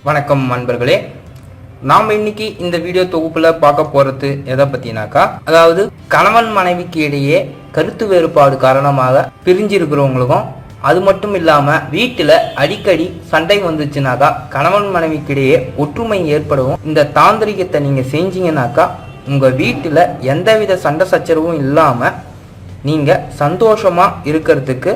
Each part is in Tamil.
வணக்கம் நண்பர்களே. நாம் இன்னைக்கு இந்த வீடியோ தொகுப்புல பார்க்க போறது எதை பத்தினாக்கா, அதாவது கணவன் மனைவிக்கு இடையே கருத்து வேறுபாடு காரணமாக பிரிஞ்சிருக்கிறவங்களுக்கும், அது மட்டும் இல்லாம வீட்டுல அடிக்கடி சண்டை வந்துச்சுனாக்கா கணவன் மனைவிக்கு இடையே ஒற்றுமை ஏற்படவும் இந்த தாந்திரிகத்தை நீங்க செஞ்சீங்கன்னாக்கா உங்க வீட்டுல எந்தவித சண்டை சச்சரவும் இல்லாம நீங்க சந்தோஷமா இருக்கிறதுக்கு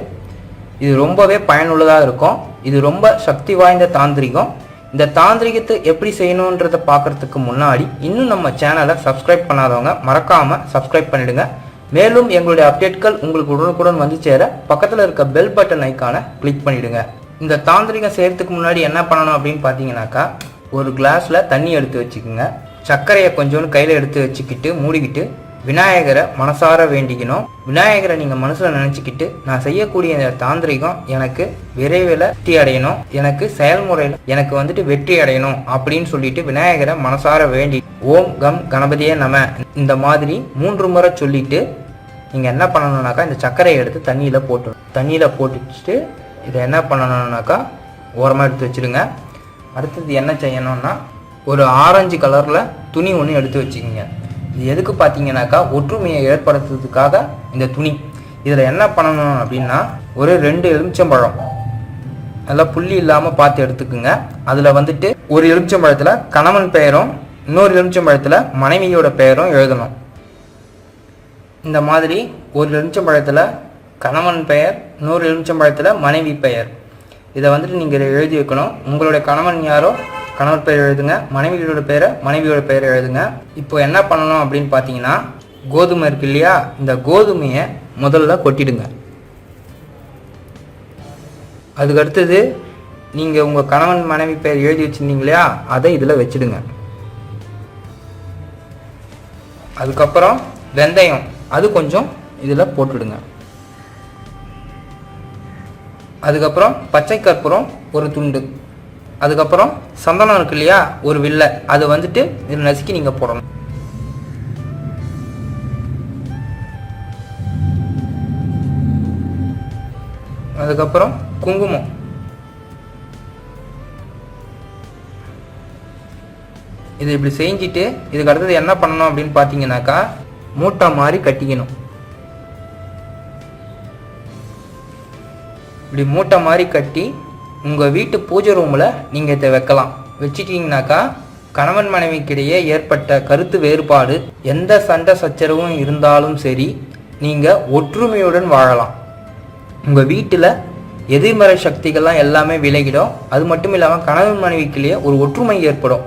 இது ரொம்பவே பயனுள்ளதாக இருக்கும். இது ரொம்ப சக்தி வாய்ந்த தாந்திரிகம். இந்த தாந்திரிகத்தை எப்படி செய்யணுன்றதை பார்க்கறதுக்கு முன்னாடி இன்னும் நம்ம சேனலை சப்ஸ்கிரைப் பண்ணாதவங்க மறக்காமல் சப்ஸ்கிரைப் பண்ணிடுங்க. மேலும் எங்களுடைய அப்டேட்கள் உங்களுக்கு உடனுக்குடன் வந்து சேர பக்கத்தில் இருக்க பெல் பட்டன் ஐக்கானை கிளிக் பண்ணிடுங்க. இந்த தாந்திரிகம் செய்யறதுக்கு முன்னாடி என்ன பண்ணணும் அப்படின்னு பார்த்தீங்கன்னாக்கா, ஒரு கிளாஸில் தண்ணி எடுத்து வச்சுக்கோங்க. சர்க்கரையை கொஞ்சோண்டு கையில் எடுத்து வச்சுக்கிட்டு மூடிக்கிட்டு விநாயகரை மனசார வேண்டிக்கணும். விநாயகரை நீங்கள் மனசில் நினச்சிக்கிட்டு, நான் செய்யக்கூடிய இந்த தாந்திரிகம் எனக்கு விரைவில் வெற்றி அடையணும், எனக்கு செயல்முறையில் எனக்கு வெற்றி அடையணும் அப்படின்னு சொல்லிட்டு விநாயகரை மனசார வேண்டி ஓம் கம் கணபதியே நம இந்த மாதிரி 3 முறை சொல்லிட்டு நீங்கள் என்ன பண்ணணும்னாக்கா, இந்த சர்க்கரையை எடுத்து தண்ணியில் போட்டுட்டு இதை என்ன பண்ணணும்னாக்கா ஓரமாக எடுத்து வச்சுருங்க. அடுத்தது என்ன செய்யணும்னா, ஒரு ஆரஞ்சு கலரில் துணி ஒன்று எடுத்து வச்சுக்கோங்க. இது எதுக்கு பார்த்தீங்கன்னாக்கா, ஒற்றுமையை ஏற்படுத்துறதுக்காக இந்த துணி. இதில் என்ன பண்ணணும் அப்படின்னா, ஒரு 2 எலுமிச்சம்பழம் நல்லா புள்ளி இல்லாமல் பார்த்து எடுத்துக்குங்க. அதில் ஒரு எலுமிச்சம்பழத்தில் கணவன் பெயரும் இன்னொரு எலுமிச்சம்பழத்தில் மனைவியோட பெயரும் எழுதணும். இந்த மாதிரி ஒரு எலுமிச்சம்பழத்தில் கணவன் பெயர், இன்னொரு எலுமிச்சம்பழத்தில் மனைவி பெயர். இதை நீங்கள் எழுதி வைக்கணும். உங்களுடைய கணவன் யாரோ கணவர் பெயர் எழுதுங்க, மனைவியோட பெயரை எழுதுங்க. இப்போ என்ன பண்ணணும் அப்படின்னு பார்த்தீங்கன்னா, கோதுமை இருக்கு இல்லையா, இந்த கோதுமையை முதல்ல கொட்டிடுங்க. அதுக்கு அடுத்தது நீங்கள் உங்கள் கணவன் மனைவி பெயர் எழுதி வச்சுருந்தீங்க இல்லையா, அதை இதில் வச்சுடுங்க. அதுக்கப்புறம் வெந்தயம் அது கொஞ்சம் இதில் போட்டுடுங்க. அதுக்கப்புறம் பச்சை கற்பூரம் ஒரு துண்டு, அதுக்கப்புறம் சந்தனம் இருக்கு இல்லையா ஒரு வில்லை, அது இதில் நசுக்கி நீங்கள் போடணும். அதுக்கப்புறம் குங்குமம், இது இப்படி செஞ்சுட்டு இதுக்கு அடுத்தது என்ன பண்ணணும் அப்படின்னு பார்த்தீங்கன்னாக்கா, மூட்டை மாதிரி கட்டிக்கணும். இப்படி மூட்டை மாதிரி கட்டி உங்கள் வீட்டு பூஜை ரூமில் நீங்கள் இதை வைக்கலாம். வச்சிட்டிங்கனாக்கா கணவன் மனைவிக்கிடையே ஏற்பட்ட கருத்து வேறுபாடு, எந்த சண்டை சச்சரவும் இருந்தாலும் சரி, நீங்கள் ஒற்றுமையுடன் வாழலாம். உங்கள் வீட்டில் எதிர்மறை சக்திகள்லாம் எல்லாமே விலகிடும். அது மட்டும் இல்லாமல் கணவன் மனைவிக்கிலேயே ஒரு ஒற்றுமை ஏற்படும்.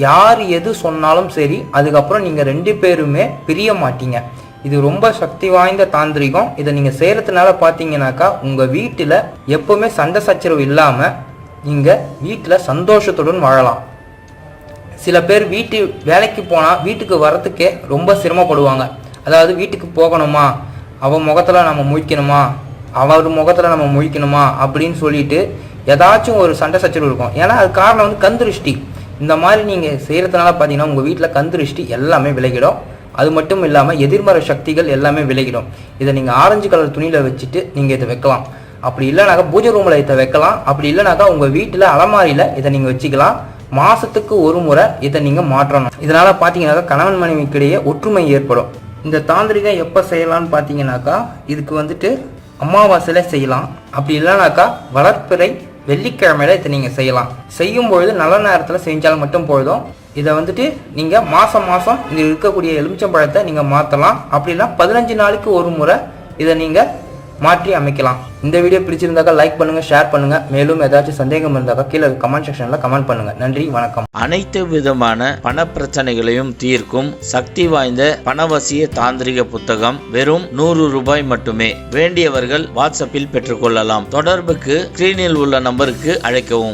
யார் எது சொன்னாலும் சரி, அதுக்கப்புறம் நீங்கள் 2 பேருமே பிரிய மாட்டீங்க. இது ரொம்ப சக்தி வாய்ந்த தாந்திரிகம். இதை நீங்கள் செய்கிறதுனால பார்த்தீங்கன்னாக்கா உங்கள் வீட்டில் எப்போவுமே சண்டை சச்சரவு இல்லாமல் நீங்கள் வீட்டில் சந்தோஷத்துடன் வாழலாம். சில பேர் வேலைக்கு போனால் வீட்டுக்கு வரத்துக்கே ரொம்ப சிரமப்படுவாங்க. அதாவது வீட்டுக்கு போகணுமா, அவன் முகத்தில் நம்ம முழிக்கணுமா, அவர் முகத்தில் நம்ம முழிக்கணுமா அப்படின்னு சொல்லிட்டு ஏதாச்சும் ஒரு சண்டை சச்சரவு இருக்கும். ஏன்னா அது காரணம் கந்திருஷ்டி. இந்த மாதிரி நீங்கள் செய்கிறதுனால பார்த்தீங்கன்னா உங்கள் வீட்டில் கந்திருஷ்டி எல்லாமே விலகிடும். அது மட்டும் இல்லாமல் எதிர்மறை சக்திகள் எல்லாமே விலகிடும். இதை நீங்கள் ஆரஞ்சு கலர் துணியில் வச்சுட்டு நீங்கள் இதை வைக்கலாம். அப்படி இல்லைனாக்கா பூஜை ரூமில் இதை வைக்கலாம். அப்படி இல்லைனாக்கா உங்கள் வீட்டில் அலமாரியில் இதை நீங்கள் வச்சுக்கலாம். மாதத்துக்கு ஒரு முறை இதை நீங்கள் மாற்றணும். இதனால் பார்த்தீங்கன்னாக்கா கணவன் மனைவிக்கிடையே ஒற்றுமை ஏற்படும். இந்த தாந்திரிகம் எப்போ செய்யலாம்னு பார்த்தீங்கன்னாக்கா, இதுக்கு அமாவாசையில் செய்யலாம். அப்படி இல்லைனாக்கா வளர்ப்பிறை வெள்ளிக்கிழமையில இதை நீங்கள் செய்யலாம். செய்யும் பொழுது நல்ல நேரத்தில் செஞ்சால் மட்டும் போதும். இதை நீங்கள் மாதம் இங்கே இருக்கக்கூடிய எலுமிச்சம்பழத்தை நீங்கள் மாற்றலாம். அப்படின்னா 15 நாளைக்கு ஒரு முறை இதை நீங்கள் மாற்றி அமைக்கலாம். இந்த வீடியோ பிடிச்சிருந்தாக்கா லைக் பண்ணுங்கள், ஷேர் பண்ணுங்கள். மேலும் ஏதாச்சும் சந்தேகம் இருந்தாக்கா கீழே கமெண்ட் செக்ஷனில் கமெண்ட் பண்ணுங்கள். நன்றி, வணக்கம். அனைத்து விதமான பண பிரச்சனைகளையும் தீர்க்கும் சக்தி வாய்ந்த பணவசிய தாந்திரிக புத்தகம் வெறும் 100 ரூபாய் மட்டுமே. வேண்டியவர்கள் வாட்ஸ்அப்பில் பெற்றுக்கொள்ளலாம். தொடர்புக்கு ஸ்கிரீனில் உள்ள நம்பருக்கு அழைக்கவும்.